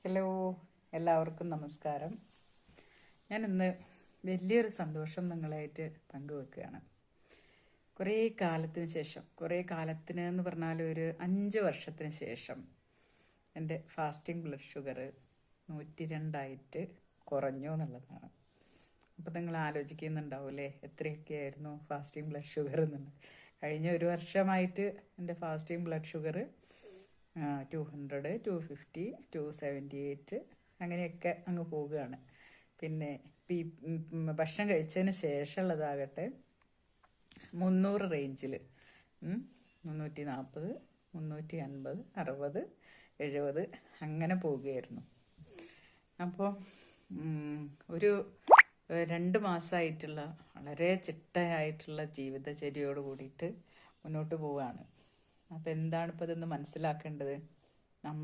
Hello, എല്ലാവർക്കും നമസ്കാരം. ഞാൻ ഇന്ന് വലിയൊരു സന്തോഷം നിങ്ങളായിട്ട് പങ്കുവെക്കുകയാണ്. കുറേ കാലത്തിന് എന്ന് പറഞ്ഞാൽ ഒരു 5 വർഷത്തിന് ശേഷം എൻ്റെ ഫാസ്റ്റിംഗ് ബ്ലഡ് ഷുഗർ 102 കുറഞ്ഞു എന്നുള്ളതാണ്. അപ്പം നിങ്ങൾ ആലോചിക്കുന്നുണ്ടാവൂലേ എത്രയൊക്കെയായിരുന്നു ഫാസ്റ്റിംഗ് ബ്ലഡ് ഷുഗർ എന്നുള്ളത്. കഴിഞ്ഞ ഒരു വർഷമായിട്ട് എൻ്റെ ഫാസ്റ്റിംഗ് ബ്ലഡ് ഷുഗർ 200, 250, 278 അങ്ങനെയൊക്കെ അങ്ങ് പോവുകയാണ്. പിന്നെ ഭക്ഷണം കഴിച്ചതിന് ശേഷമുള്ളതാകട്ടെ 300 റേഞ്ചിൽ, 340, 350, 60, 70 അങ്ങനെ പോവുകയായിരുന്നു. അപ്പോൾ ഒരു 2 മാസമായിട്ടുള്ള വളരെ ചിട്ടയായിട്ടുള്ള ജീവിതചര്യയോട് കൂടിയിട്ട് മുന്നോട്ട് പോവുകയാണ്. അപ്പോൾ എന്താണ് ഇപ്പോൾ ഇതൊന്ന് മനസ്സിലാക്കേണ്ടത്? നമ്മൾ